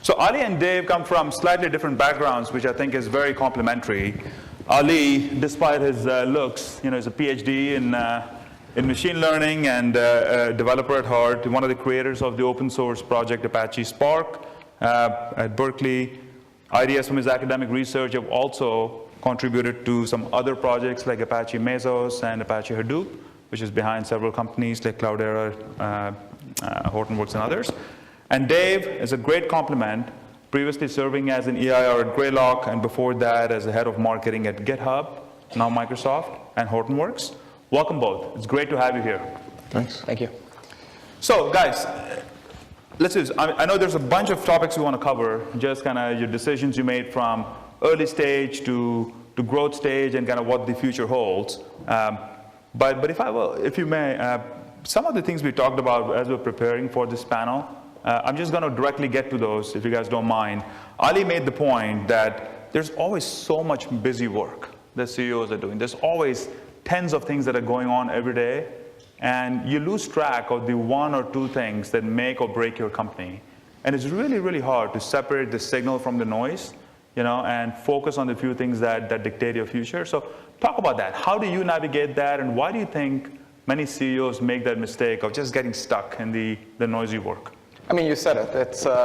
So Ali and Dave come from slightly different backgrounds, which I think is very complementary. Ali, despite his looks, is a PhD in machine learning and a developer at heart, one of the creators of the open source project Apache Spark at Berkeley. Ideas from his academic research have also contributed to some other projects like Apache Mesos and Apache Hadoop, which is behind several companies like Cloudera, Hortonworks, and others. And Dave is a great complement, previously serving as an EIR at Greylock, and before that as the head of marketing at GitHub, now Microsoft, and Hortonworks. Welcome both. It's great to have you here. Thanks. Thank you. So guys, let's do this. I know there's a bunch of topics we want to cover, just kind of your decisions you made from early stage to growth stage and kind of what the future holds. But if you may, some of the things we talked about as we're preparing for this panel, I'm just going to directly get to those, if you guys don't mind. Ali made the point that there's always so much busy work that CEOs are doing. There's always tens of things that are going on every day, and you lose track of the one or two things that make or break your company. And it's really, really hard to separate the signal from the noise, and focus on the few things that dictate your future. So talk about that. How do you navigate that, and why do you think many CEOs make that mistake of just getting stuck in the noisy work? I mean, you said it.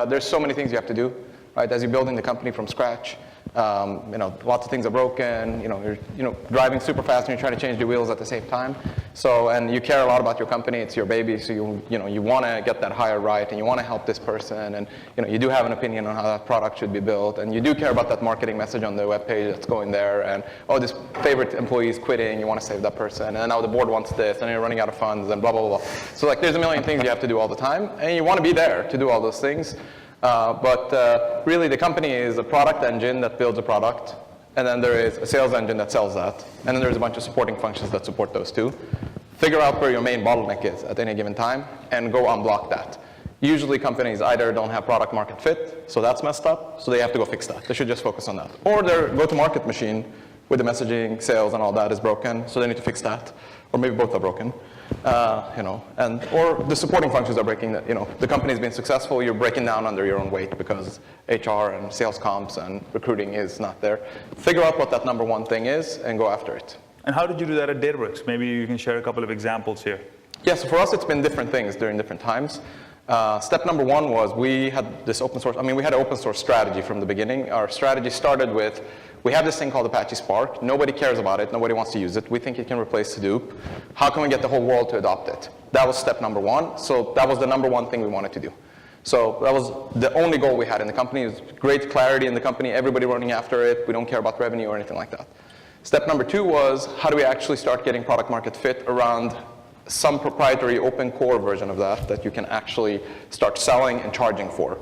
There's so many things you have to do, right? As you're building the company from scratch, lots of things are broken. You're driving super fast and you're trying to change the wheels at the same time. So, and you care a lot about your company. It's your baby. So you want to get that hire right, and you want to help this person, and you do have an opinion on how that product should be built, and you do care about that marketing message on the web page that's going there, and this favorite employee is quitting. You want to save that person, and now the board wants this, and you're running out of funds, and blah blah blah. So there's a million things you have to do all the time, and you want to be there to do all those things. But really, the company is a product engine that builds a product, and then there is a sales engine that sells that, and then there's a bunch of supporting functions that support those two. Figure out where your main bottleneck is at any given time, and go unblock that. Usually companies either don't have product market fit, so that's messed up, so they have to go fix that. They should just focus on that. Or their go-to-market machine with the messaging, sales, and all that is broken, so they need to fix that. Or maybe both are broken. Or the supporting functions are breaking. The company's been successful, you're breaking down under your own weight because HR and sales comps and recruiting is not there. Figure out what that number one thing is and go after it. And how did you do that at Databricks? Maybe you can share a couple of examples here. Yeah, so for us it's been different things during different times. Step number one was we had this open source, we had an open source strategy from the beginning. Our strategy started with, we have this thing called Apache Spark. Nobody cares about it. Nobody wants to use it. We think it can replace Hadoop. How can we get the whole world to adopt it? That was step number one. So that was the number one thing we wanted to do. So that was the only goal we had in the company. It was great clarity in the company, everybody running after it. We don't care about revenue or anything like that. Step number two was, how do we actually start getting product market fit around some proprietary open core version of that you can actually start selling and charging for,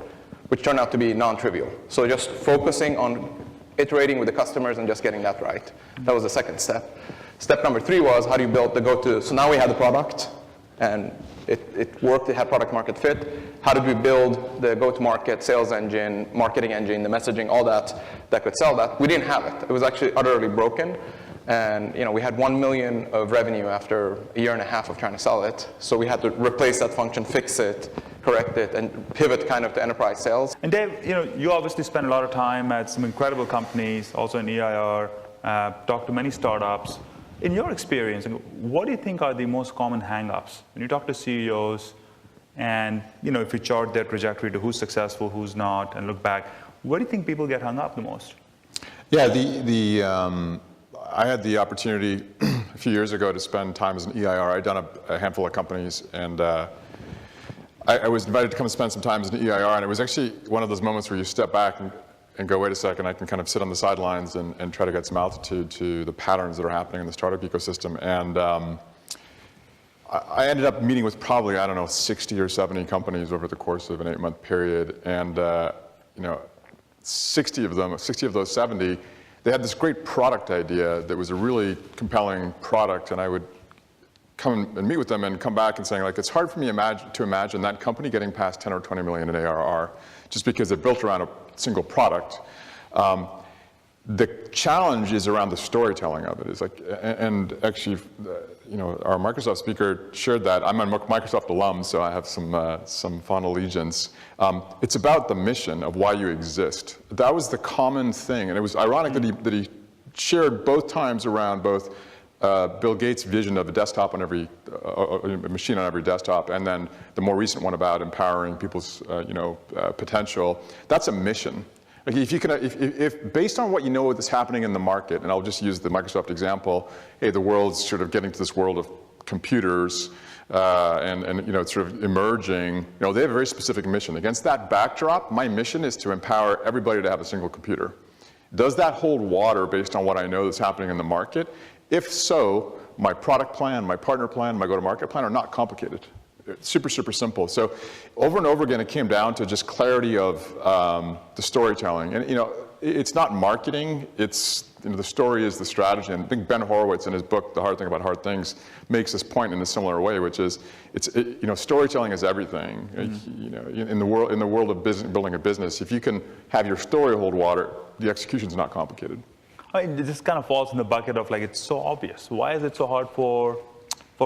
which turned out to be non-trivial. So just focusing on iterating with the customers and just getting that right. That was the second step. Step number three was, how do you build the go-to? So now we had the product, and it worked, it had product market fit. How did we build the go-to-market sales engine, marketing engine, the messaging, all that could sell that? We didn't have it. It was actually utterly broken. And we had 1 million of revenue after a year and a half of trying to sell it. So we had to replace that function, fix it, correct it, and pivot kind of to enterprise sales. And Dave, you obviously spend a lot of time at some incredible companies, also in EIR, talk to many startups. In your experience, what do you think are the most common hang-ups when you talk to CEOs and if you chart their trajectory to who's successful, who's not, and look back, where do you think people get hung up the most? Yeah, I had the opportunity a few years ago to spend time as an EIR. I'd done a handful of companies, and I was invited to come and spend some time as an EIR, and it was actually one of those moments where you step back and go, wait a second, I can kind of sit on the sidelines and try to get some altitude to the patterns that are happening in the startup ecosystem. And I ended up meeting with probably, 60 or 70 companies over the course of an 8-month period, and 60 of those 70, they had this great product idea that was a really compelling product, and I would come and meet with them and come back and saying, it's hard for me to imagine that company getting past 10 or 20 million in ARR just because they're built around a single product. The challenge is around the storytelling of it. It's like, and actually, our Microsoft speaker shared that. I'm a Microsoft alum, so I have some fond allegiance. It's about the mission of why you exist. That was the common thing, and it was ironic that he shared both times around both Bill Gates' vision of a desktop on every a machine on every desktop, and then the more recent one about empowering people's potential. That's a mission. Like if based on what you know that's happening in the market, and I'll just use the Microsoft example, hey, the world's sort of getting to this world of computers, and it's sort of emerging. They have a very specific mission. Against that backdrop, my mission is to empower everybody to have a single computer. Does that hold water based on what I know that's happening in the market? If so, my product plan, my partner plan, my go-to-market plan are not complicated. It's super, super simple. So over and over again, it came down to just clarity of the storytelling. And it's not marketing, it's the story is the strategy. And I think Ben Horowitz in his book, The Hard Thing About Hard Things, makes this point in a similar way, which is storytelling is everything. In the world of building a business, if you can have your story hold water, the execution's not complicated. This kind of falls in the bucket of it's so obvious. Why is it so hard for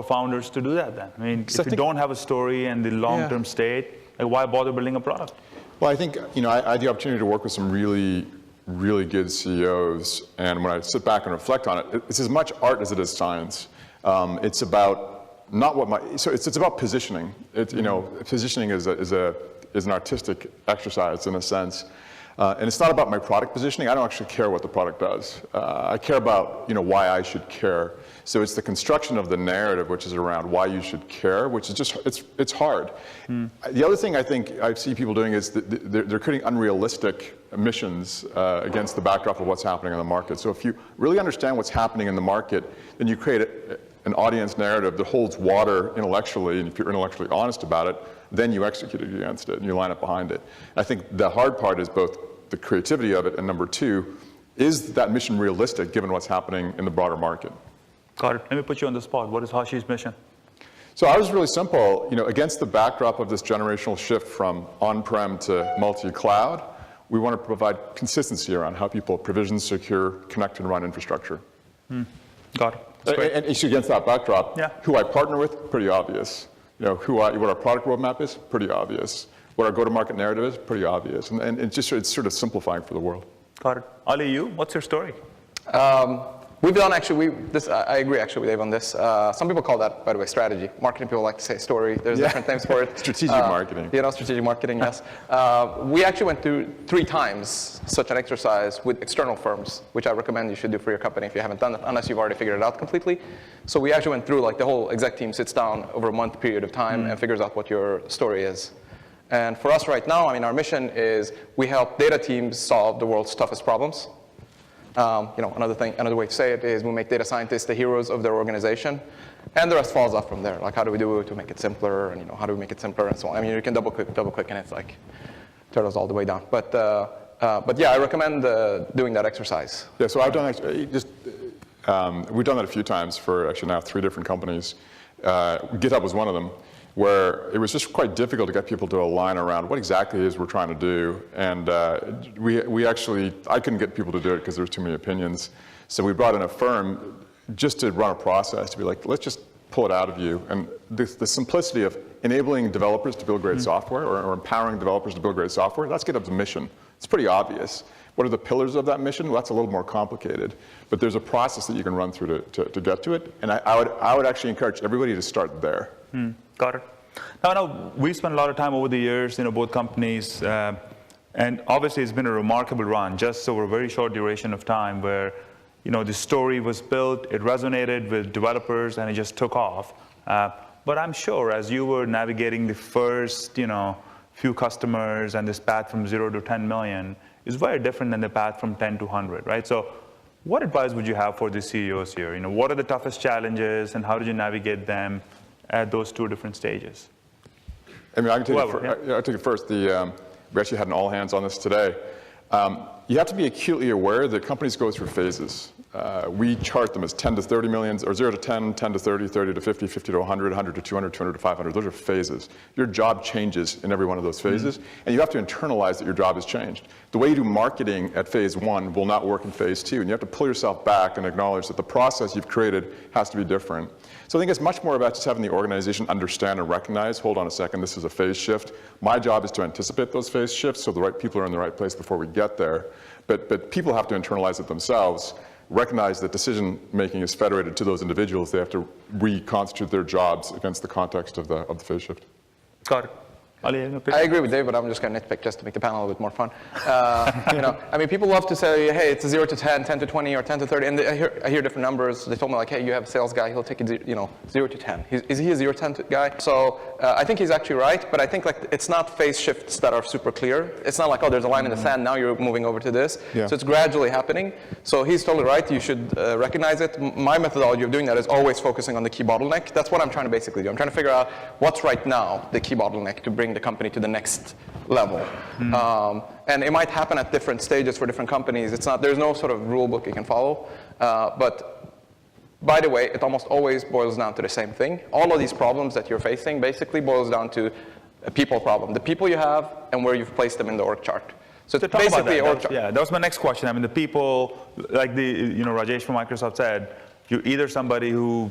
founders to do that then? I mean, if you don't have a story and the long-term state, why bother building a product? Well, I think, I had the opportunity to work with some really, really good CEOs, and when I sit back and reflect on it, it's as much art as it is science. It's about it's about positioning. Positioning is an artistic exercise in a sense. And it's not about my product positioning. I don't actually care what the product does. I care about why I should care. So it's the construction of the narrative, which is around why you should care, which is just it's hard. The other thing I think I see people doing is they're creating unrealistic missions against the backdrop of what's happening in the market. So if you really understand what's happening in the market, then you create an audience narrative that holds water intellectually, and if you're intellectually honest about it, then you execute against it and you line up behind it. I think the hard part is both the creativity of it, and number two, is that mission realistic given what's happening in the broader market? Got it. Let me put you on the spot. What is Hashi's mission? So ours is really simple. Against the backdrop of this generational shift from on-prem to multi-cloud, we want to provide consistency around how people provision, secure, connect, and run infrastructure. Got it. And against that backdrop, who I partner with, pretty obvious. What our product roadmap is, pretty obvious. What our go-to-market narrative is, pretty obvious. And it's sort of simplifying for the world. Got it. Ali, what's your story? We've done I agree actually with Dave on this. Some people call that, by the way, strategy. Marketing people like to say story. There's different names for it. Strategic marketing. Strategic marketing, yes. We actually went through 3 times such an exercise with external firms, which I recommend you should do for your company if you haven't done it, unless you've already figured it out completely. So we actually went through, the whole exec team sits down over a month period of time and figures out what your story is. And for us right now, our mission is we help data teams solve the world's toughest problems. Another way to say it is we make data scientists the heroes of their organization, and the rest falls off from there. How do we do it to make it simpler, and how do we make it simpler, and so on. You can double click, and it's turtles all the way down. But yeah, I recommend doing that exercise. Yeah, so I've done we've done that a few times for actually now 3 different companies. GitHub was one of them, where it was just quite difficult to get people to align around what exactly it is we're trying to do. And I couldn't get people to do it because there was too many opinions. So we brought in a firm just to run a process to be let's just pull it out of you. And the simplicity of enabling developers to build great software or empowering developers to build great software, that's GitHub's mission. It's pretty obvious. What are the pillars of that mission? Well, that's a little more complicated. But there's a process that you can run through to get to it. And I would actually encourage everybody to start there. Got it. Now, we spent a lot of time over the years, both companies, and obviously it's been a remarkable run, just over a very short duration of time where, the story was built, it resonated with developers, and it just took off. But I'm sure as you were navigating the first, few customers and this path from 0 to 10 million is very different than the path from 10 to 100, right? So what advice would you have for the CEOs here? What are the toughest challenges, and how did you navigate them at those 2 different stages? I can take it first. We actually had an all hands on this today. You have to be acutely aware that companies go through phases. we chart them as 10 to 30 million, or 0 to 10, 10 to 30, 30 to 50, 50 to 100, 100 to 200, 200 to 500. Those are phases. Your job changes in every one of those phases, and you have to internalize that your job has changed. The way you do marketing at phase 1 will not work in phase 2, and you have to pull yourself back and acknowledge that the process you've created has to be different. So I think it's much more about just having the organization understand and recognize, hold on a second, this is a phase shift. My job is to anticipate those phase shifts so the right people are in the right place before we get there. But people have to internalize it themselves, recognize that decision making is federated to those individuals. They have to reconstitute their jobs against the context of the phase shift. Got it. Ali, I agree with Dave, but I'm just going to nitpick just to make the panel a bit more fun. I mean, people love to say, hey, it's 0 to 10, 10 to 20, or 10 to 30, and I hear different numbers. They told me, like, hey, you have a sales guy, he'll take it, 0 to 10. Is he a 0 to 10 guy? So I think he's actually right, but I think like it's not phase shifts that are super clear. It's not like, oh, there's a line in the sand, now you're moving over to this. Yeah. So it's gradually happening. So he's totally right, you should recognize it. My methodology of doing that is always focusing on the key bottleneck. That's what I'm trying to basically do. I'm trying to figure out what's right now the key bottleneck to bring the company to the next level. And it might happen at different stages for different companies. There's no sort of rule book you can follow. But by the way, it almost always boils down to the same thing. All of these problems that you're facing basically boils down to a people problem. The people you have and where you've placed them in the org chart. So it's basically org chart. Yeah, that was my next question. I mean, the people, like Rajesh from Microsoft said, you're either somebody who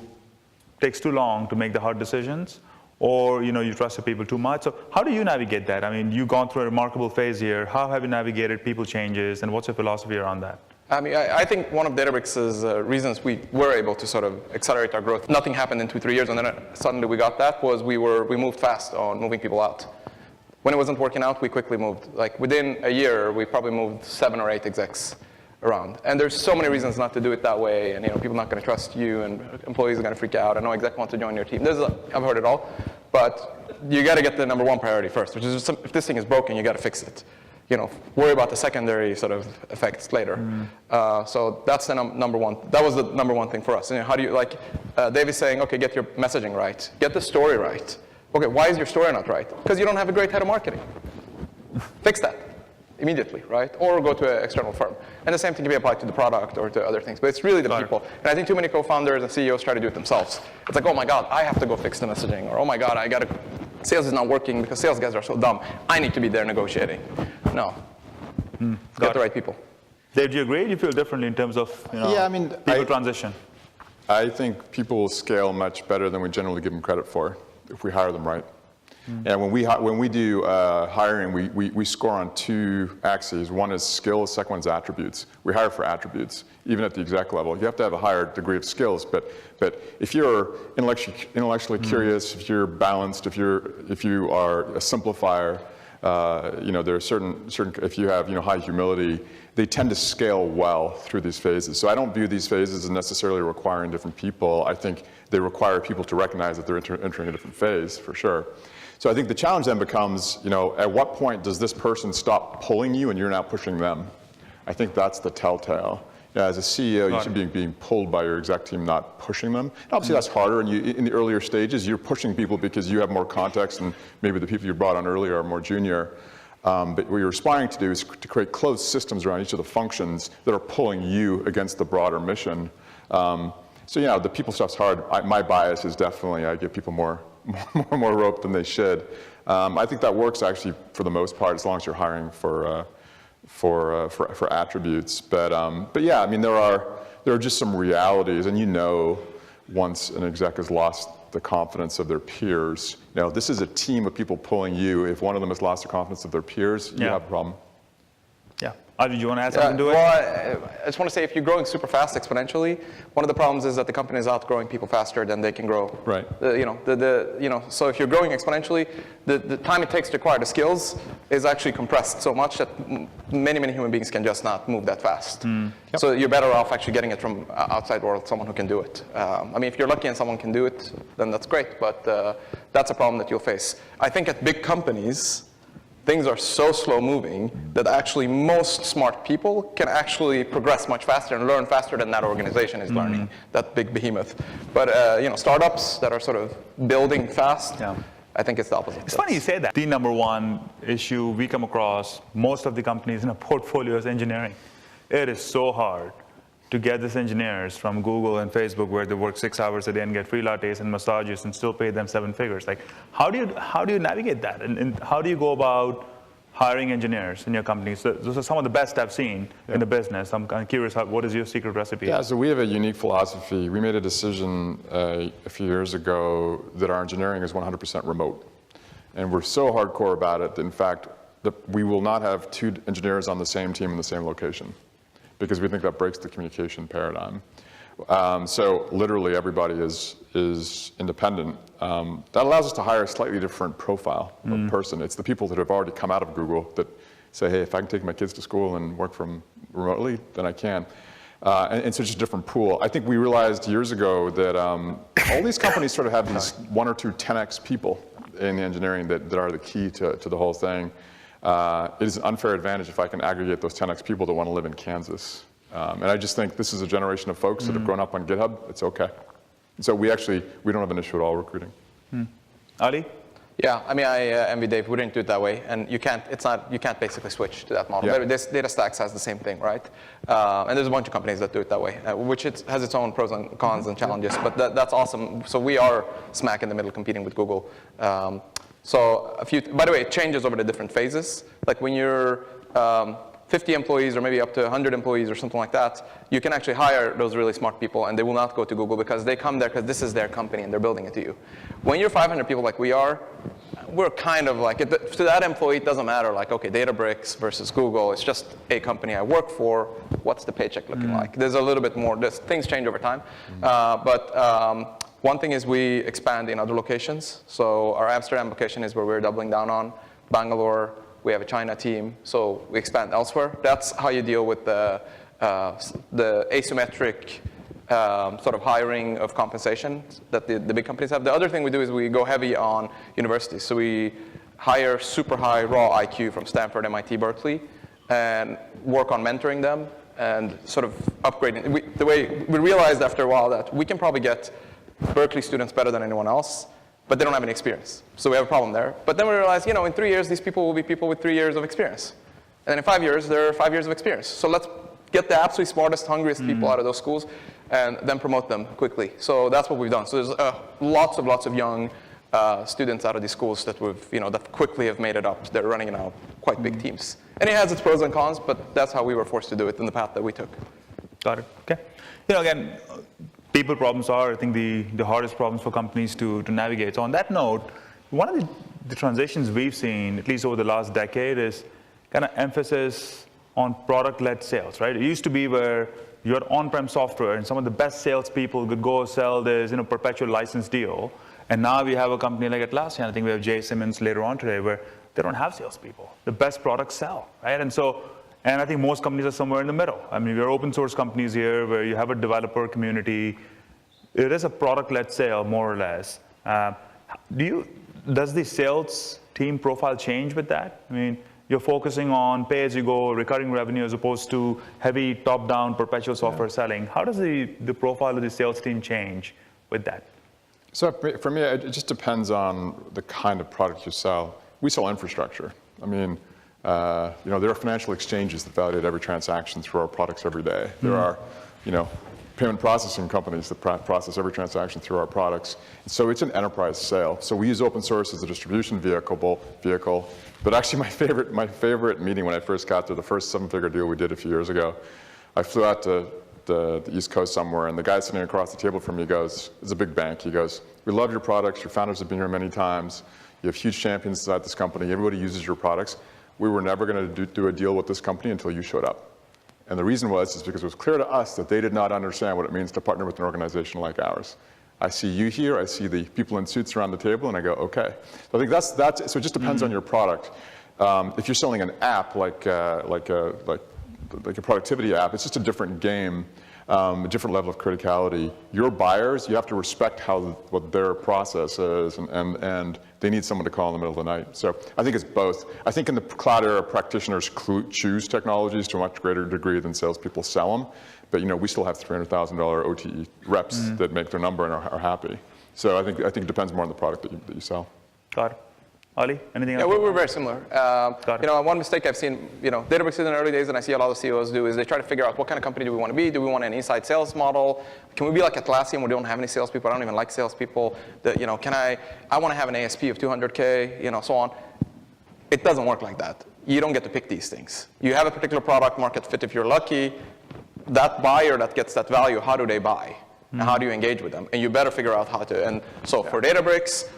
takes too long to make the hard decisions, or you trust the people too much. So how do you navigate that? I mean, you've gone through a remarkable phase here. How have you navigated people changes, and what's your philosophy around that? I mean, I think one of Databricks' reasons we were able to sort of accelerate our growth, nothing happened in 2-3 years, and then suddenly we got that, was we moved fast on moving people out. When it wasn't working out, we quickly moved. Like within a year, we probably moved 7 or 8 execs around. And there's so many reasons not to do it that way, and people are not going to trust you, and employees are going to freak out. I know exec wants to join your team. I've heard it all, but you got to get the number 1 priority first, which is if this thing is broken, you got to fix it. Worry about the secondary sort of effects later. So that's the number 1. That was the number 1 thing for us. How do you, like Dave is saying, okay, get your messaging right, get the story right. Okay, why is your story not right? Because you don't have a great head of marketing. Fix that immediately, right? Or go to an external firm. And the same thing can be applied to the product or to other things. But it's really the people. And I think too many co-founders and CEOs try to do it themselves. It's like, oh my God, I have to go fix the messaging. Or oh my God, sales is not working because sales guys are so dumb. I need to be there negotiating. No. Get the right people. Dave, do you agree? Do you feel differently in terms of people transition? I think people will scale much better than we generally give them credit for if we hire them right. And when we do hiring, we score on 2 axes. One is skills, second one is attributes. We hire for attributes, even at the exec level. You have to have a higher degree of skills, but if you're intellectually curious, if you're balanced, if you are a simplifier, there are certain if you have high humility, they tend to scale well through these phases. So I don't view these phases as necessarily requiring different people. I think they require people to recognize that they're entering a different phase, for sure. So I think the challenge then becomes, at what point does this person stop pulling you and you're now pushing them? I think that's the telltale. As a CEO, you should be being pulled by your exec team, not pushing them. And obviously that's harder, and in the earlier stages, you're pushing people because you have more context, and maybe the people you brought on earlier are more junior. But what you're aspiring to do is to create closed systems around each of the functions that are pulling you against the broader mission. So the people stuff's hard. My bias is definitely I give people more rope than they should. I think that works actually for the most part, as long as you're hiring for attributes. But yeah, I mean there are just some realities, and once an exec has lost the confidence of their peers, this is a team of people pulling you. If one of them has lost the confidence of their peers, you have a problem. Yeah. Do you want to add something to it? Well, I just want to say, if you're growing super fast exponentially, one of the problems is that the company is outgrowing people faster than they can grow. Right. So if you're growing exponentially, the time it takes to acquire the skills is actually compressed so much that many human beings can just not move that fast. Yep. So you're better off actually getting it from outside world, someone who can do it. I mean, if you're lucky and someone can do it, then that's great. But that's a problem that you'll face. I think at big companies, things are so slow moving that actually most smart people can actually progress much faster and learn faster than that organization is learning, that big behemoth. But startups that are sort of building fast, I think it's the opposite. It's funny you say that. The number 1 issue we come across most of the companies in a portfolio is engineering. It is so hard to get these engineers from Google and Facebook, where they work 6 hours a day and get free lattes and massages and still pay them 7 figures? Like, how do you navigate that? And how do you go about hiring engineers in your company? So those are some of the best I've seen in the business. I'm kind of curious, what is your secret recipe? Yeah, so we have a unique philosophy. We made a decision a few years ago that our engineering is 100% remote. And we're so hardcore about it that, in fact, we will not have 2 engineers on the same team in the same location, because we think that breaks the communication paradigm. So literally everybody is independent. That allows us to hire a slightly different profile of person. It's the people that have already come out of Google that say, hey, if I can take my kids to school and work from remotely, then I can. And so it's just a different pool. I think we realized years ago that all these companies sort of have these 1 or 2 10x people in the engineering that are the key to the whole thing. It is an unfair advantage if I can aggregate those 10x people that want to live in Kansas. And I just think this is a generation of folks that have grown up on GitHub. It's okay. So we don't have an issue at all recruiting. Ali? Yeah, I mean, I envy Dave. We didn't do it that way, and you can't basically switch to that model. Yeah. This DataStax has the same thing, right? And there's a bunch of companies that do it that way, which has its own pros and cons and challenges. But that's awesome. So we are smack in the middle competing with Google. By the way, it changes over the different phases. Like when you're 50 employees or maybe up to 100 employees or something like that, you can actually hire those really smart people, and they will not go to Google because they come there because this is their company and they're building it to you. When you're 500 people like we are, we're kind of like, to that employee, it doesn't matter, like, okay, Databricks versus Google, it's just a company I work for, what's the paycheck looking like? There's a little bit more, things change over time. One thing is we expand in other locations. So our Amsterdam location is where we're doubling down on. Bangalore, we have a China team, so we expand elsewhere. That's how you deal with the asymmetric sort of hiring of compensation that the big companies have. The other thing we do is we go heavy on universities. So we hire super high raw IQ from Stanford, MIT, Berkeley, and work on mentoring them and sort of upgrading. We realized after a while that we can probably get Berkeley students better than anyone else, but they don't have any experience. So we have a problem there. But then we realized, in 3 years, these people will be people with 3 years of experience. And then in 5 years, they're 5 years of experience. So let's get the absolutely smartest, hungriest people out of those schools and then promote them quickly. So that's what we've done. So there's lots of young students out of these schools that that quickly have made it up. They're running now quite big teams. And it has its pros and cons, but that's how we were forced to do it in the path that we took. Got it. Okay. Again, people problems are, I think, the hardest problems for companies to navigate. So on that note, one of the transitions we've seen, at least over the last decade, is kind of emphasis on product-led sales, right? It used to be where you had on-prem software and some of the best salespeople could go sell this perpetual license deal. And now we have a company like Atlassian, I think we have Jay Simmons later on today, where they don't have salespeople. The best products sell, right? And I think most companies are somewhere in the middle. I mean, we're open source companies here where you have a developer community. It is a product-led sale, more or less. Does the sales team profile change with that? I mean, you're focusing on pay-as-you-go, recurring revenue, as opposed to heavy top-down perpetual software selling. How does the profile of the sales team change with that? So for me, it just depends on the kind of product you sell. We sell infrastructure. I mean, there are financial exchanges that validate every transaction through our products every day. There are, payment processing companies that process every transaction through our products. So it's an enterprise sale. So we use open source as a distribution vehicle. But actually, my favorite meeting when I first got there, the first 7-figure deal we did a few years ago, I flew out to the East Coast somewhere, and the guy sitting across the table from me goes, it's a big bank, he goes, we love your products, your founders have been here many times, you have huge champions inside this company, everybody uses your products. We were never going to do a deal with this company until you showed up. And the reason is because it was clear to us that they did not understand what it means to partner with an organization like ours. I see you here, I see the people in suits around the table, and I go, okay. So I think that's so it just depends on your product. If you're selling an app like a productivity app, it's just a different game, a different level of criticality. Your buyers, you have to respect what their process is, and they need someone to call in the middle of the night. So I think it's both. I think in the cloud era, practitioners choose technologies to a much greater degree than salespeople sell them. But we still have $300,000 OTE reps that make their number and are happy. So I think it depends more on the product that you sell. Got it. Ali, anything Yeah, else? we're very similar. Got it. One mistake I've seen, Databricks in the early days, and I see a lot of CEOs do, is they try to figure out what kind of company do we want to be? Do we want an inside sales model? Can we be like Atlassian where we don't have any salespeople? I don't even like salespeople. I want to have an ASP of 200K, so on. It doesn't work like that. You don't get to pick these things. You have a particular product market fit if you're lucky. That buyer that gets that value, how do they buy? And how do you engage with them? And you better figure out how to. And so for Databricks,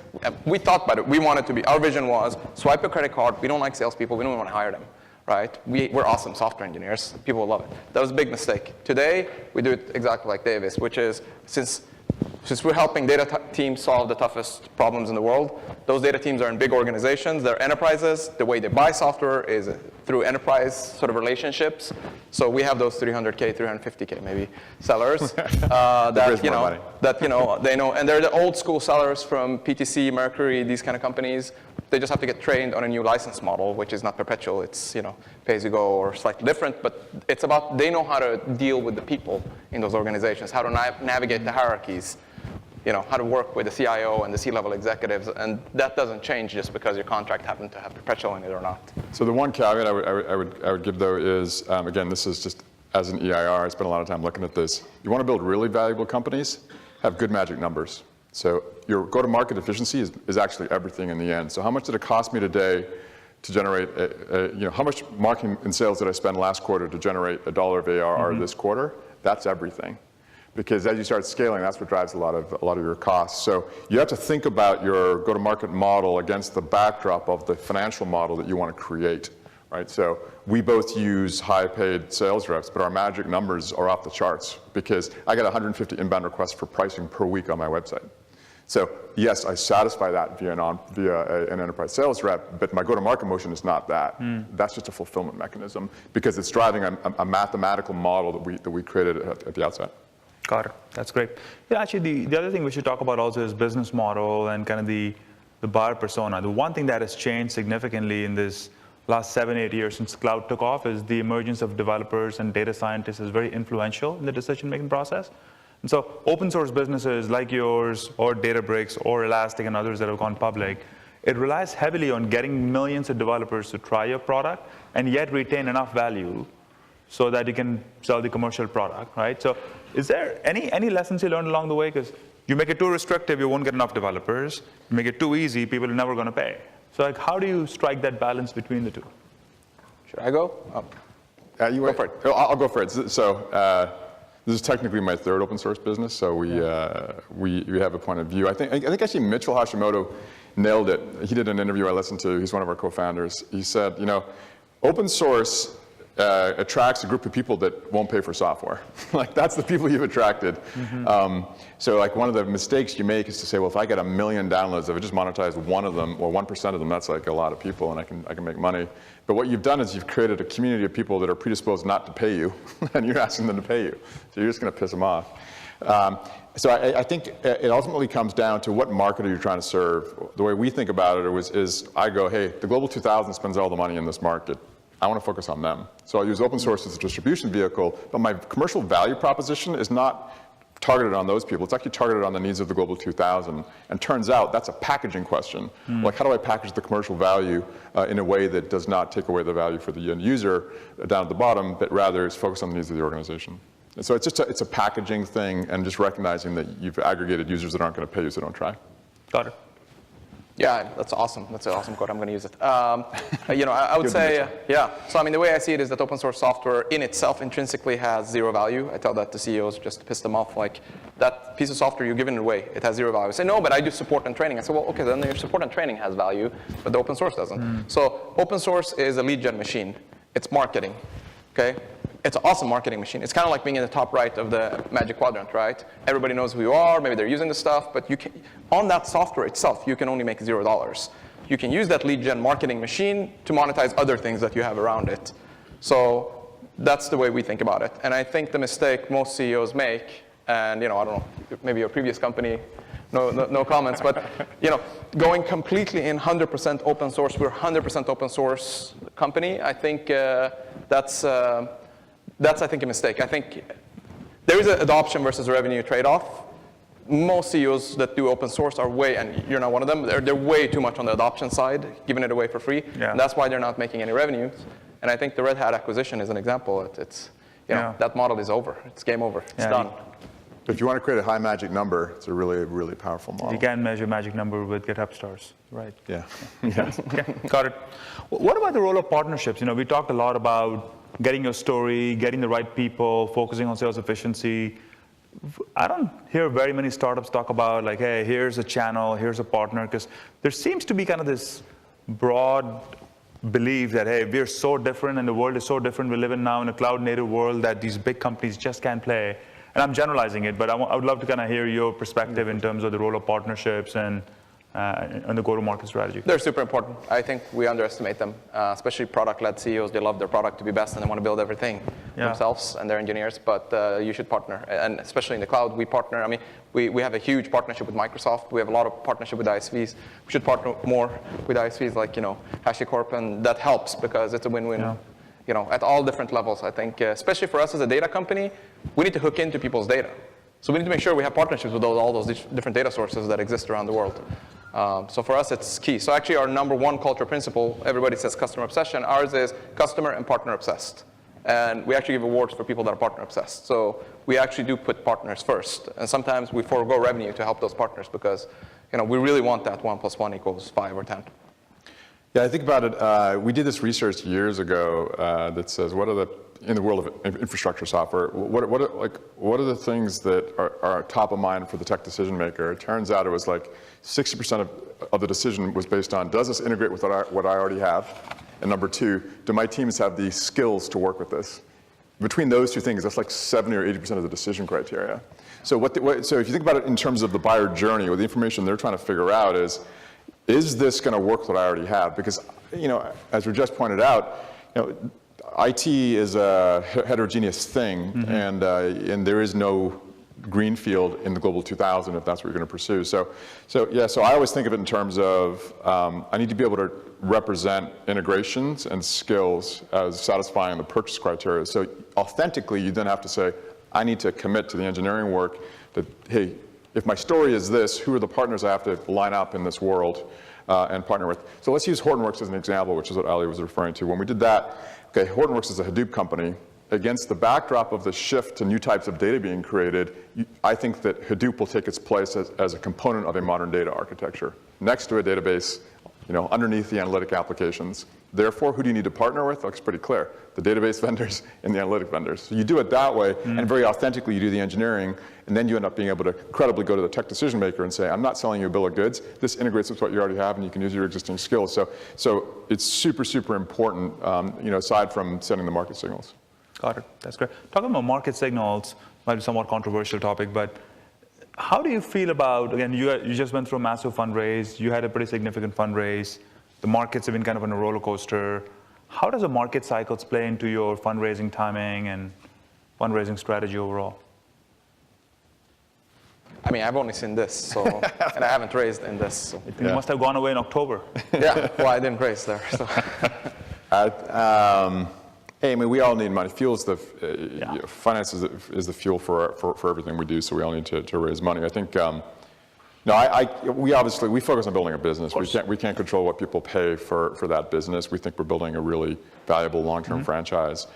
we thought about it. We wanted to be, our vision was swipe a credit card. We don't like salespeople. We don't want to hire them, right? We're awesome software engineers. People will love it. That was a big mistake. Today, we do it exactly like Davis, which is since we're helping data teams solve the toughest problems in the world, those data teams are in big organizations, they're enterprises. The way they buy software is through enterprise sort of relationships. So we have those 300K, 350K maybe sellers they know, and they're the old school sellers from PTC, Mercury, these kind of companies. They just have to get trained on a new license model, which is not perpetual. It's pay as you go or slightly different, but it's about they know how to deal with the people in those organizations, how to navigate the hierarchies. How to work with the CIO and the C-level executives, and that doesn't change just because your contract happened to have perpetual in it or not. So the one caveat I would give though is, again, this is just as an EIR, I spent a lot of time looking at this. You want to build really valuable companies, have good magic numbers. So your go-to-market efficiency is actually everything in the end. So how much did it cost me today to generate, how much marketing and sales did I spend last quarter to generate $1 of ARR this quarter? That's everything. Because as you start scaling, that's what drives a lot of your costs. So you have to think about your go-to-market model against the backdrop of the financial model that you want to create, right? So we both use high-paid sales reps, but our magic numbers are off the charts because I get 150 inbound requests for pricing per week on my website. So yes, I satisfy that via an enterprise sales rep, but my go-to-market motion is not that. That's just a fulfillment mechanism because it's driving a mathematical model that we created at the outset. Got it. That's great. Yeah, actually, the other thing we should talk about also is business model and kind of the buyer persona. The one thing that has changed significantly in this last 7-8 years since cloud took off is the emergence of developers and data scientists is very influential in the decision-making process. And so open source businesses like yours or Databricks or Elastic and others that have gone public, it relies heavily on getting millions of developers to try your product and yet retain enough value so that you can sell the commercial product, right? So is there any lessons you learned along the way? Because you make it too restrictive, you won't get enough developers. You make it too easy, people are never going to pay. So how do you strike that balance between the two? Should I go? You go for it. I'll go for it. So this is technically my third open source business, so we have a point of view. I think actually Mitchell Hashimoto nailed it. He did an interview I listened to. He's one of our co-founders. He said, open source attracts a group of people that won't pay for software. Like that's the people you've attracted. So like one of the mistakes you make is to say, well, if I get 1 million downloads, if I just monetize one of them or 1% of them, that's like a lot of people and I can make money. But what you've done is you've created a community of people that are predisposed not to pay you and you're asking them to pay you. So you're just going to piss them off. So I think it ultimately comes down to what market are you trying to serve. The way we think about it is I go, hey, the Global 2000 spends all the money in this market. I want to focus on them. So I'll use open source as a distribution vehicle, but my commercial value proposition is not targeted on those people. It's actually targeted on the needs of the Global 2000. And turns out that's a packaging question. Like how do I package the commercial value in a way that does not take away the value for the end user down at the bottom, but rather is focused on the needs of the organization. And so it's a packaging thing and just recognizing that you've aggregated users that aren't going to pay you, so don't try. Got it. Yeah, that's awesome. That's an awesome quote. I'm going to use it. I would say, So the way I see it is that open source software in itself intrinsically has zero value. I tell that to CEOs just to piss them off. Like that piece of software you're giving away, it has zero value. I say, no, but I do support and training. I say, well, okay, then your support and training has value, but the open source doesn't. So open source is a lead gen machine. It's marketing, okay? It's an awesome marketing machine. It's kind of like being in the top right of the Magic Quadrant, right? Everybody knows who you are, maybe they're using the stuff, but on that software itself, you can only make $0. You can use that lead gen marketing machine to monetize other things that you have around it. So that's the way we think about it. And I think the mistake most CEOs make, and I don't know, maybe your previous company, no comments, but going completely in 100% open source, we're 100% open source company, I think that's I think a mistake. I think there is an adoption versus revenue trade-off. most CEOs that do open source are way, and you're not one of them, they're way too much on the adoption side, giving it away for free. Yeah. And that's why they're not making any revenues. And I think the Red Hat acquisition is an example. It's you know, that model is over. It's game over. It's done. If you want to create a high magic number, it's a really, really powerful model. You can measure magic number with GitHub stars, right? Yeah. Okay, got it. What about the role of partnerships? You know, we talked a lot about getting your story, getting the right people, focusing on sales efficiency. I don't hear very many startups talk about like, hey, here's a channel, here's a partner, because there seems to be kind of this broad belief that, hey, we're so different and the world is so different. We live in now in a cloud native world that these big companies just can't play. And I'm generalizing it, but I would love to kind of hear your perspective in terms of the role of partnerships and the go-to-market strategy. They're super important. I think we underestimate them, especially product-led CEOs. They love their product to be best, and they want to build everything themselves and their engineers. But you should partner, and especially in the cloud, we partner. I mean, we have a huge partnership with Microsoft. We have a lot of partnership with ISVs. We should partner more with ISVs like HashiCorp, and that helps because it's a win-win. Yeah. At all different levels, I think, especially for us as a data company, we need to hook into people's data. So we need to make sure we have partnerships with all those different data sources that exist around the world. So for us, it's key. So actually, our number one culture principle, everybody says customer obsession. Ours is customer and partner obsessed. And we actually give awards for people that are partner obsessed. So we actually do put partners first. And sometimes we forego revenue to help those partners because we really want that 1 + 1 = 5 or 10. Yeah, I think about it. We did this research years ago that says, in the world of infrastructure software, what are the things that are top of mind for the tech decision maker? It turns out it was like 60% of the decision was based on, does this integrate with what I already have? And number two, do my teams have the skills to work with this? Between those two things, that's like 70 or 80% of the decision criteria. So so if you think about it in terms of the buyer journey, or the information they're trying to figure out is this going to work with what I already have? Because, as we just pointed out, IT is a heterogeneous thing, and there is no greenfield in the Global 2000 if that's what you're going to pursue. So I always think of it in terms of I need to be able to represent integrations and skills as satisfying the purchase criteria. So authentically, you then have to say, I need to commit to the engineering work that, hey, if my story is this, who are the partners I have to line up in this world and partner with? So let's use Hortonworks as an example, which is what Ali was referring to. When we did that, okay, Hortonworks is a Hadoop company. Against the backdrop of the shift to new types of data being created, I think that Hadoop will take its place as a component of a modern data architecture, next to a database, underneath the analytic applications. Therefore, who do you need to partner with? Looks pretty clear. The database vendors and the analytic vendors. So you do it that way, and very authentically you do the engineering, and then you end up being able to credibly go to the tech decision maker and say, I'm not selling you a bill of goods. This integrates with what you already have, and you can use your existing skills. So it's super, super important, aside from sending the market signals. Got it. That's great. Talking about market signals, might be a somewhat controversial topic, but how do you feel about, again, you just went through a massive fundraise. You had a pretty significant fundraise. The markets have been kind of on a roller coaster. How does the market cycles play into your fundraising timing and fundraising strategy overall? I mean, I've only seen this, and I haven't raised in this. So. You must have gone away in October. Yeah, well, I didn't raise there. So. Hey, I mean, we all need money. Finance is the fuel for everything we do, so we all need to raise money. I think, we focus on building a business. We can't control what people pay for that business. We think we're building a really valuable long-term franchise.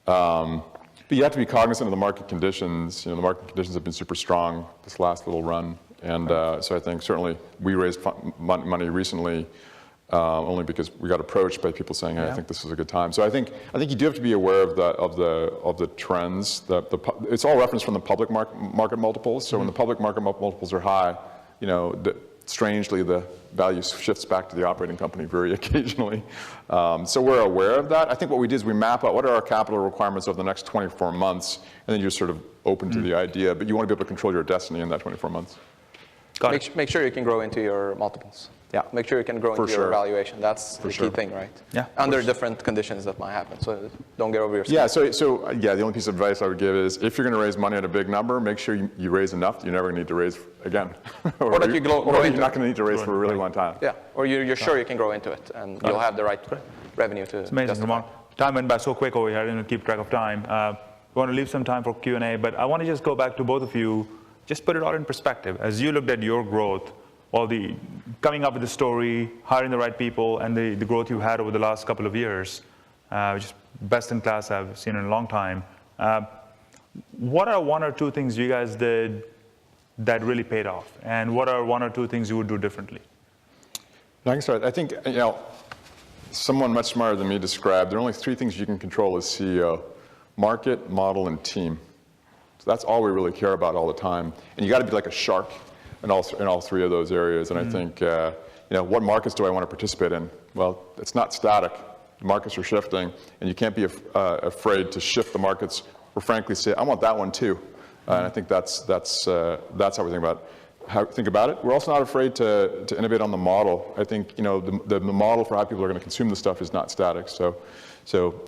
But you have to be cognizant of the market conditions. The market conditions have been super strong this last little run. And so I think certainly we raised money recently only because we got approached by people saying, hey, I think this is a good time. So I think you do have to be aware of the trends. It's all referenced from the public market multiples. So when the public market multiples are high, strangely the value shifts back to the operating company very occasionally. So we're aware of that. I think what we did is we map out what are our capital requirements over the next 24 months, and then you're sort of open to the idea, but you want to be able to control your destiny in that 24 months. Make sure you can grow into your multiples. Yeah, make sure you can grow into your valuation. That's the key thing, right? Yeah. Under different conditions that might happen, so don't get over your skis. Yeah. So the only piece of advice I would give is if you're going to raise money at a big number, make sure you raise enough that you never need to raise again, or that you grow you're into not going to need to raise for a really long time. Yeah, or you're sure you can grow into it, and you'll have the right revenue to. It's amazing. justify. Time went by so quick over here. I didn't keep track of time. We want to leave some time for Q&A, but I want to just go back to both of you. just put it all in perspective. As you looked at your growth, all the coming up with the story, hiring the right people, and the growth you had over the last couple of years, which is best in class I've seen in a long time. What are one or two things you guys did that really paid off? And what are one or two things you would do differently? I can start. I think, someone much smarter than me described, there are only three things you can control as CEO: market, model, and team. So that's all we really care about all the time. And you got to be like a shark in all three of those areas. And I think, what markets do I want to participate in? Well, it's not static. The markets are shifting, and you can't be afraid to shift the markets, or frankly say, I want that one too. And I think that's how we think about it. We're also not afraid to innovate on the model. I think the model for how people are going to consume the stuff is not static. So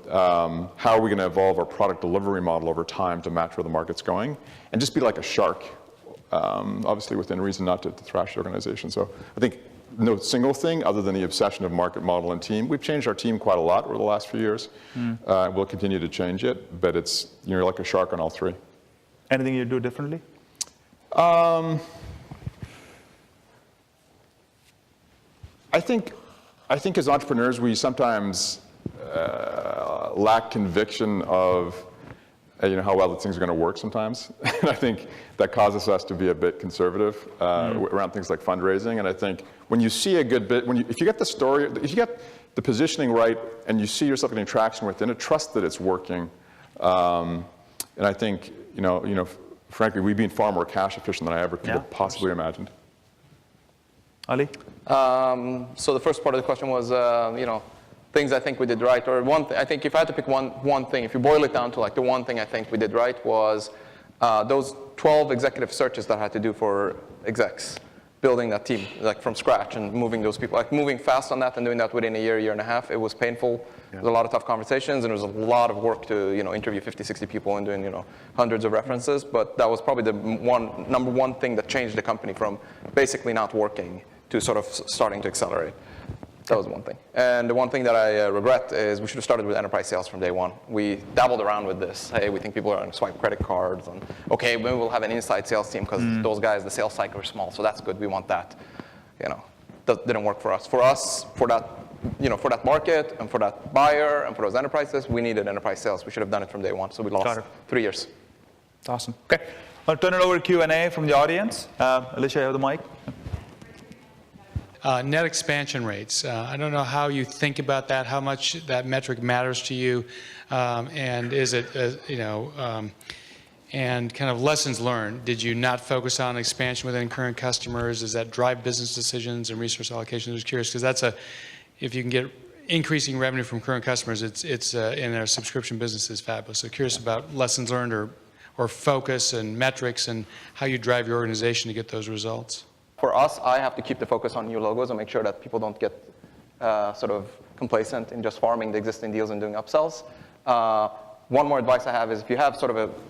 how are we going to evolve our product delivery model over time to match where the market's going, and just be like a shark, obviously within reason, not to thrash the organization. So I think no single thing other than the obsession of market, model, and team. We've changed our team quite a lot over the last few years. We'll continue to change it, but you're like a shark on all three. Anything you do differently? I think as entrepreneurs, we sometimes lack conviction of how well the things are going to work sometimes. And I think that causes us to be a bit conservative around things like fundraising. And I think when you see a good bit, if you get the story, if you get the positioning right, and you see yourself getting traction within it, trust that it's working. And I think frankly, we've been far more cash efficient than I ever could have possibly imagined. Ali? So the first part of the question was, things I think we did right, or I think if I had to pick one thing, if you boil it down to like the one thing I think we did right was those 12 executive searches that I had to do for execs, building that team like from scratch and moving those people, like moving fast on that and doing that within a year and a half. It was painful. There was a lot of tough conversations, and there was a lot of work to interview 50, 60 people and doing hundreds of references. But that was probably the number one thing that changed the company from basically not working to sort of starting to accelerate. That was one thing. And the one thing that I regret is we should have started with enterprise sales from day one. We dabbled around with this. Hey, we think people are going to swipe credit cards. And okay, maybe we'll have an inside sales team because those guys, the sales cycle is small. So that's good. We want that. That didn't work for us. For that market and for that buyer and for those enterprises, we needed enterprise sales. We should have done it from day one. So we lost 3 years. Awesome. Okay. I'll turn it over to Q&A from the audience. Alicia, you have the mic. Net expansion rates. I don't know how you think about that, how much that metric matters to you, and is it, and kind of lessons learned. Did you not focus on expansion within current customers? Does that drive business decisions and resource allocation? I was curious, because if you can get increasing revenue from current customers, it's in their subscription business is fabulous. So curious about lessons learned or focus and metrics and how you drive your organization to get those results. For us, I have to keep the focus on new logos and make sure that people don't get sort of complacent in just farming the existing deals and doing upsells. One more advice I have is if you have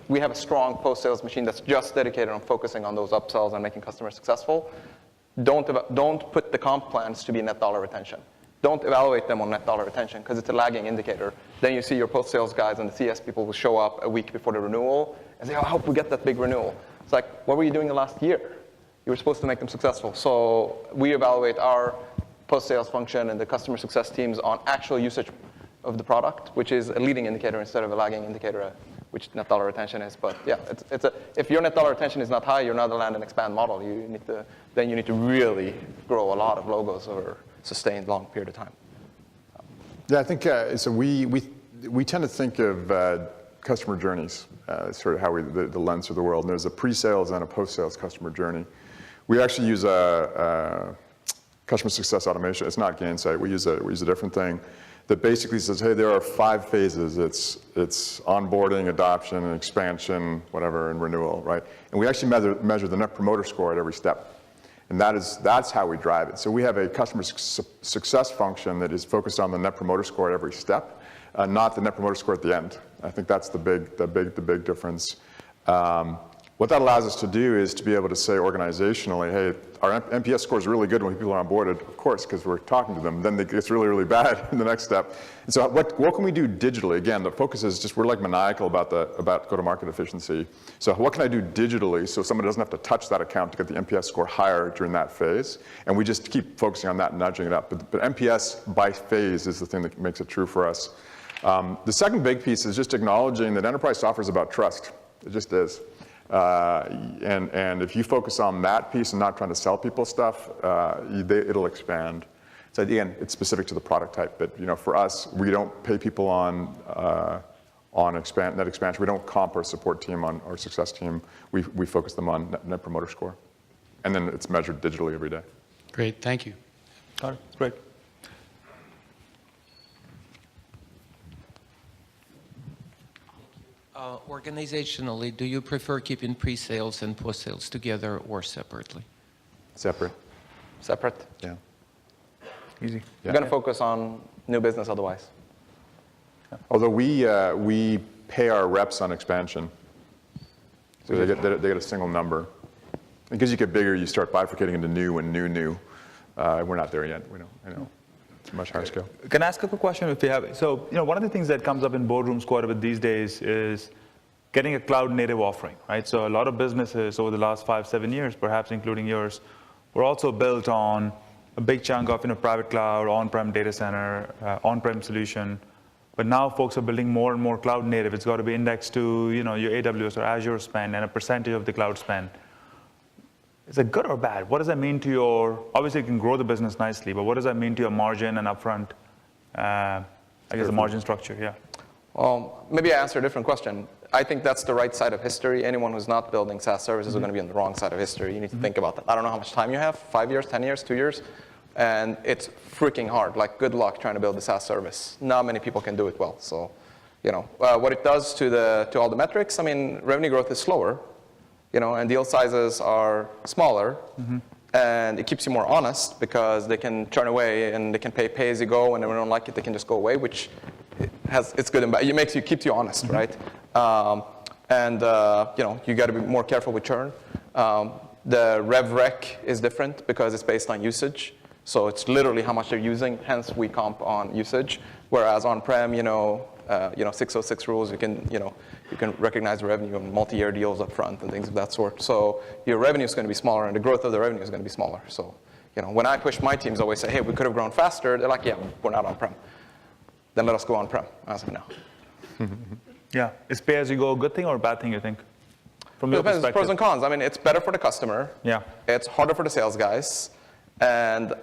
we have a strong post-sales machine that's just dedicated on focusing on those upsells and making customers successful. Don't put the comp plans to be net dollar retention. Don't evaluate them on net dollar retention because it's a lagging indicator. Then you see your post-sales guys and the CS people will show up a week before the renewal and say, I hope we get that big renewal. It's like, what were you doing the last year? You were supposed to make them successful. So we evaluate our post-sales function and the customer success teams on actual usage of the product, which is a leading indicator instead of a lagging indicator, which net dollar retention is. But yeah, if your net dollar retention is not high, you're not a land and expand model. Then you need to really grow a lot of logos over a sustained long period of time. Yeah, I think so. We tend to think of customer journeys, sort of how the lens of the world. And there's a pre-sales and a post-sales customer journey. We actually use a customer success automation. It's not Gainsight. We use a different thing that basically says, hey, there are 5 phases. It's onboarding, adoption, and expansion, whatever, and renewal, right? And we actually measure the net promoter score at every step. And that's how we drive it. So we have a customer success function that is focused on the net promoter score at every step, not the net promoter score at the end. I think that's the big difference. What that allows us to do is to be able to say organizationally, hey, our NPS score is really good when people are onboarded, of course, because we're talking to them. Then it gets really, really bad in the next step. And so what can we do digitally? Again, the focus is just, we're like maniacal about go-to-market efficiency. So what can I do digitally so someone doesn't have to touch that account to get the NPS score higher during that phase? And we just keep focusing on that and nudging it up. But NPS by phase is the thing that makes it true for us. The second big piece is just acknowledging that enterprise software is about trust. It just is. And if you focus on that piece and not trying to sell people stuff, it'll expand. So again, it's specific to the product type, but for us, we don't pay people on net expansion. We don't comp our support team on our success team. We focus them on net promoter score, and then it's measured digitally every day. Great, thank you. All right, great. Organizationally, do you prefer keeping pre-sales and post-sales together or separately? Separate. Separate. Yeah. Easy. You're going to focus on new business otherwise. Although we pay our reps on expansion, so they get a single number. Because you get bigger, you start bifurcating into new and new. We're not there yet. We don't. It's a much higher scale. Can I ask a quick question if you have? So, one of the things that comes up in boardrooms quite a bit these days is getting a cloud-native offering, right? So a lot of businesses over the last 5-7 years, perhaps including yours, were also built on a big chunk of private cloud, on-prem data center, on-prem solution. But now folks are building more and more cloud-native. It's got to be indexed to your AWS or Azure spend and a percentage of the cloud spend. Is it good or bad? What does that mean to your, obviously it can grow the business nicely, but what does that mean to your margin and upfront, I guess the margin structure, yeah. Well, maybe I answer a different question. I think that's the right side of history. Anyone who's not building SaaS services is going to be on the wrong side of history. You need to think about that. I don't know how much time you have, 5 years, 10 years, 2 years, and it's freaking hard. Like, good luck trying to build a SaaS service. Not many people can do it well. So, what it does to all the metrics, revenue growth is slower. And deal sizes are smaller, and it keeps you more honest because they can churn away and they can pay as you go, and if they don't like it, they can just go away, which it's good and bad. It keeps you honest, right? You got to be more careful with churn. The rev rec is different because it's based on usage, so it's literally how much they're using. Hence, we comp on usage. Whereas on-prem, 606 rules, you can recognize revenue on multi-year deals up front and things of that sort. So your revenue is going to be smaller, and the growth of the revenue is going to be smaller. So, when I push my teams, I always say, hey, we could have grown faster. They're like, yeah, we're not on-prem. Then let us go on-prem. I was like, no. Yeah. Is pay-as-you-go a good thing or a bad thing, you think? From your It depends. perspective. Pros and cons. It's better for the customer. Yeah. It's harder for the sales guys. And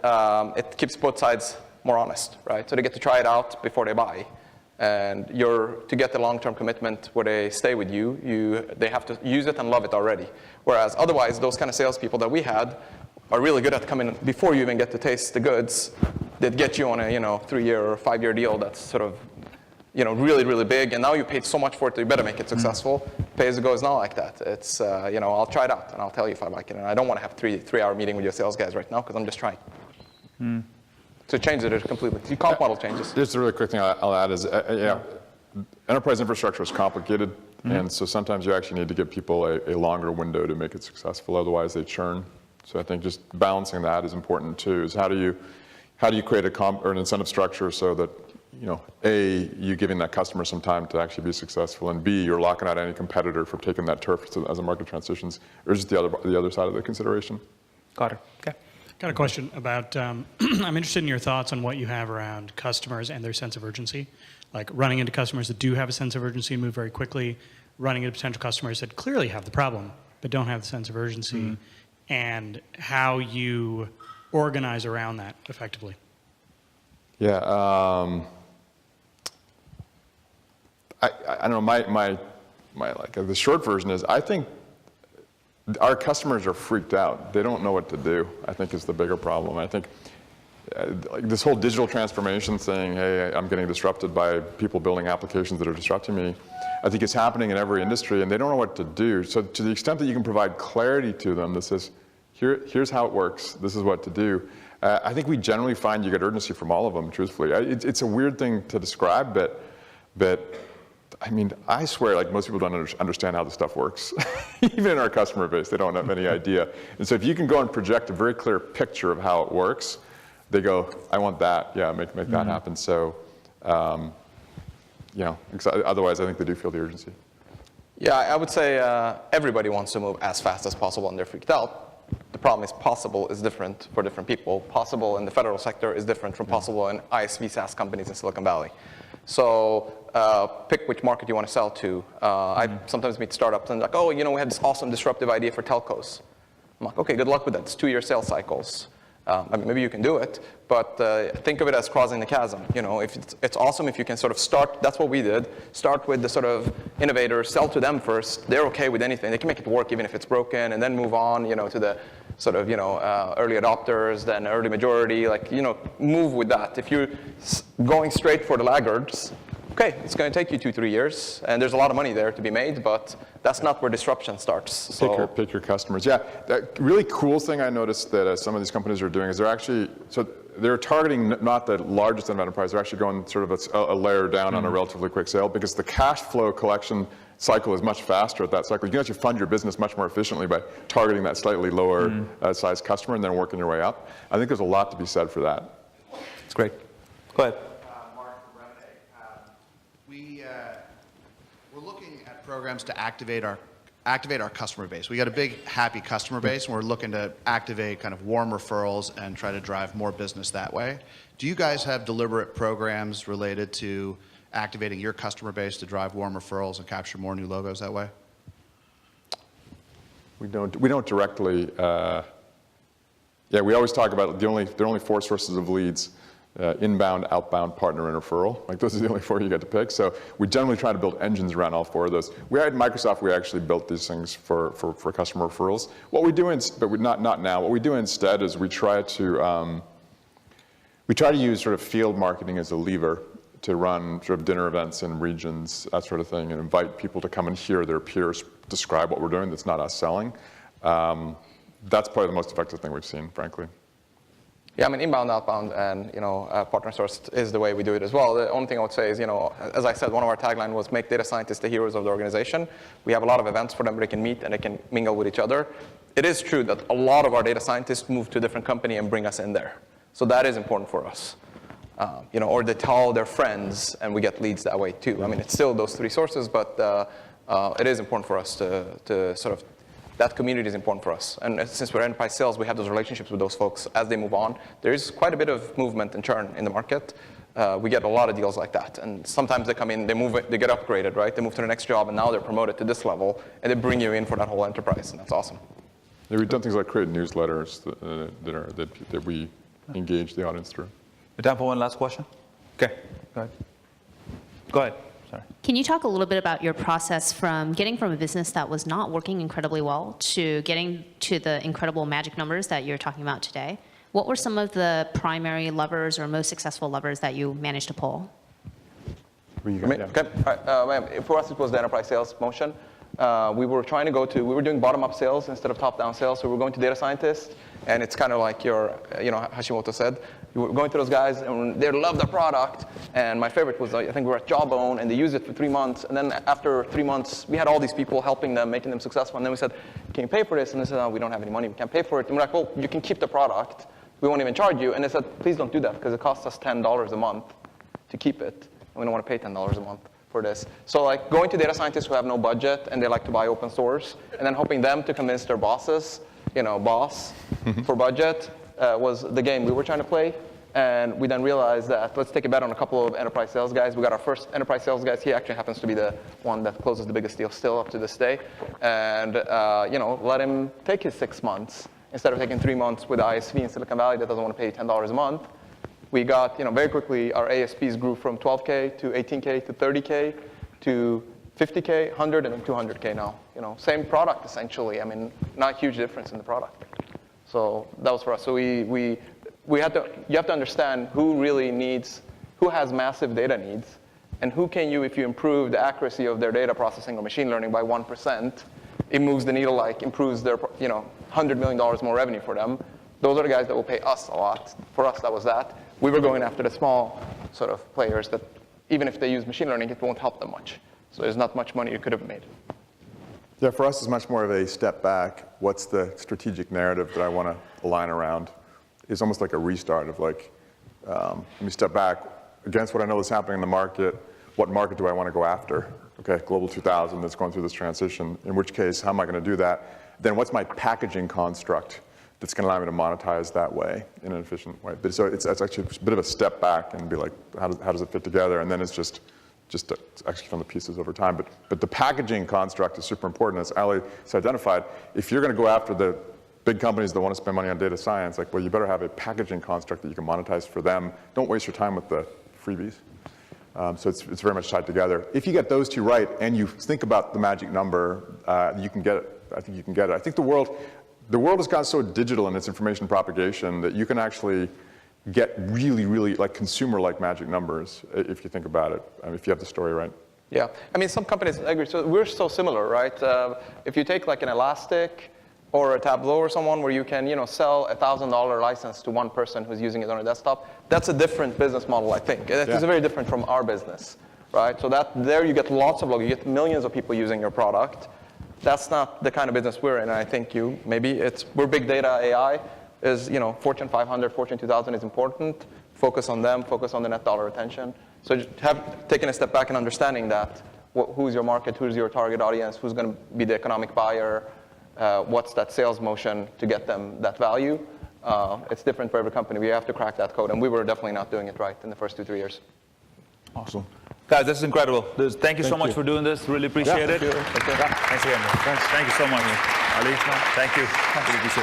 it keeps both sides more honest, right? So they get to try it out before they buy. And to get the long-term commitment where they stay with you, they have to use it and love it already. Whereas otherwise, those kind of salespeople that we had are really good at coming before you even get to taste the goods. They'd get you on a 3-year or 5-year deal that's sort of really, really big, and now you paid so much for it that you better make it successful. Pay-as-you-go is not like that. It's, I'll try it out, and I'll tell you if I like it. And I don't want to have a 3-hour meeting with your sales guys right now, because I'm just trying. So it changes it completely. The comp model changes. Just a really quick thing I'll add is, enterprise infrastructure is complicated, and so sometimes you actually need to give people a longer window to make it successful, otherwise they churn. So I think just balancing that is important too, is how do you create an incentive structure so that A, you're giving that customer some time to actually be successful, and B, you're locking out any competitor from taking that turf as the market transitions, or is it the other side of the consideration? Got it. Okay. Got a question about, I'm interested in your thoughts on what you have around customers and their sense of urgency. Like running into customers that do have a sense of urgency and move very quickly, running into potential customers that clearly have the problem but don't have the sense of urgency, and how you organize around that effectively. Yeah, I don't know, my the short version is, I think our customers are freaked out. They don't know what to do, I think, is the bigger problem. I think this whole digital transformation saying, hey, I'm getting disrupted by people building applications that are disrupting me, I think it's happening in every industry, and they don't know what to do. So to the extent that you can provide clarity to them that says, here's how it works, this is what to do, I think we generally find you get urgency from all of them, truthfully. It's a weird thing to describe, but I mean, I swear, like most people don't understand how this stuff works. Even in our customer base, they don't have any idea. And so if you can go and project a very clear picture of how it works, they go, I want that. Yeah, make that happen. So, you know, otherwise I think they do feel the urgency. Yeah, I would say everybody wants to move as fast as possible and they're freaked out. The problem is possible is different for different people. Possible in the federal sector is different from possible in ISV SaaS companies in Silicon Valley. So pick which market you want to sell to. I sometimes meet startups and like, oh, you know, we had this awesome disruptive idea for telcos. I'm like, okay, good luck with that. It's 2-year sales cycles. I mean, maybe you can do it, but think of it as crossing the chasm. You know, if it's awesome if you can sort of start, that's what we did, start with the sort of innovators, sell to them first. They're okay with anything. They can make it work even if it's broken, and then move on, you know, to the sort of, you know, early adopters, then early majority, like, you know, move with that. If you're going straight for the laggards, okay, it's going to take you 2-3 years, and there's a lot of money there to be made, but that's not where disruption starts. So Pick your customers. Yeah, that really cool thing I noticed that some of these companies are doing is they're actually, so they're targeting not the largest end of enterprise, they're actually going sort of a layer down on a relatively quick sale, because the cash flow collection cycle is much faster at that cycle. You can actually fund your business much more efficiently by targeting that slightly lower size customer and then working your way up. I think there's a lot to be said for that. It's great. Go ahead. We're looking at programs to activate our customer base. We got a big happy customer base, and we're looking to activate kind of warm referrals and try to drive more business that way. Do you guys have deliberate programs related to activating your customer base to drive warm referrals and capture more new logos that way? We don't directly. Yeah, we always talk about there are only 4 sources of leads. Inbound, outbound, partner, and referral. Like those are the only 4 you get to pick. So we generally try to build engines around all 4 of those. We at Microsoft, we actually built these things for customer referrals. What we do, not now. What we do instead is we try to use sort of field marketing as a lever to run sort of dinner events in regions, that sort of thing, and invite people to come and hear their peers describe what we're doing. That's not us selling. That's probably the most effective thing we've seen, frankly. yeah, I mean, inbound, outbound, and, you know, partner sourced is the way we do it as well. The only thing I would say is, you know, as I said, one of our tagline was make data scientists the heroes of the organization. We have a lot of events for them where they can meet and they can mingle with each other. It is true that a lot of our data scientists move to a different company and bring us in there. So that is important for us. You know, or they tell their friends and we get leads that way too. I mean, it's still those 3 sources, but it is important for us to sort of, that community is important for us. And since we're enterprise sales, we have those relationships with those folks as they move on. There is quite a bit of movement and churn in the market. We get a lot of deals like that. And sometimes they come in, they get upgraded, right? They move to the next job and now they're promoted to this level and they bring you in for that whole enterprise, and that's awesome. Yeah, we've done things like create newsletters that we engage the audience through. Time for one last question? Okay, go ahead. Go ahead. Sorry. Can you talk a little bit about your process from getting from a business that was not working incredibly well to getting to the incredible magic numbers that you're talking about today? What were some of the primary levers or most successful levers that you managed to pull? Okay. All right. For us, it was the enterprise sales motion. We were doing bottom-up sales instead of top-down sales. So we were going to data scientists, and it's kind of like Hashimoto said. You were going to those guys, and they love the product. And my favorite was, I think we were at Jawbone, and they used it for 3 months. And then after 3 months, we had all these people helping them, making them successful. And then we said, can you pay for this? And they said, oh, we don't have any money. We can't pay for it. And we're like, well, you can keep the product. We won't even charge you. And they said, please don't do that, because it costs us $10 a month to keep it. And we don't want to pay $10 a month for this. So like going to data scientists who have no budget, and they like to buy open source, and then hoping them to convince their bosses, boss for budget, was the game we were trying to play. And we then realized that let's take a bet on a couple of enterprise sales guys. We got our first enterprise sales guys. He actually happens to be the one that closes the biggest deal still up to this day. And let him take his 6 months instead of taking 3 months with ISV in Silicon Valley that doesn't want to pay $10 a month. We got, very quickly, our ASPs grew from 12K to 18K to 30K to 50K, 100, and then 200K now. Same product essentially. I mean, not a huge difference in the product. So that was for us. So you have to understand who really needs, who has massive data needs, and who can you, if you improve the accuracy of their data processing or machine learning by 1%, it moves the needle, like improves their, $100 million more revenue for them. Those are the guys that will pay us a lot. For us, that was that. We were going after the small sort of players that even if they use machine learning, it won't help them much. So there's not much money you could have made. Yeah, for us, it's much more of a step back. What's the strategic narrative that I want to align around? It's almost like a restart of like, let me step back against what I know is happening in the market. What market do I want to go after? Okay, Global 2000 that's going through this transition. In which case, how am I going to do that? Then what's my packaging construct that's going to allow me to monetize that way in an efficient way? But so it's actually a bit of a step back and be like, how does it fit together? And then it's just to execute on the pieces over time. But the packaging construct is super important. As Ali has identified, if you're going to go after the big companies that want to spend money on data science, like, well, you better have a packaging construct that you can monetize for them. Don't waste your time with the freebies. So it's very much tied together. If you get those two right and you think about the magic number, you can get it. I think you can get it. I think the world has gotten so digital in its information propagation that you can actually get really, really like consumer-like magic numbers if you think about it, if you have the story right. Yeah, I mean, some companies agree. So we're so similar, right? If you take like an Elastic or a Tableau or someone where you can, sell a $1,000 license to one person who's using it on a desktop, that's a different business model, I think. It's very different from our business, right? So there you get lots of you get millions of people using your product. That's not the kind of business we're in. And I think we're big data. AI is, Fortune 500, Fortune 2000 is important. Focus on them. Focus on the net dollar retention. So just taking a step back and understanding that who's your market, who's your target audience, who's going to be the economic buyer. What's that sales motion to get them that value? It's different for every company. We have to crack that code, and we were definitely not doing it right in the first 2-3 years. Awesome. Guys, this is incredible. Thank you so much for doing this. Really appreciate it. Thank you. Thanks again. Thanks. Thank you so much. Ali, thank you. Really appreciate it.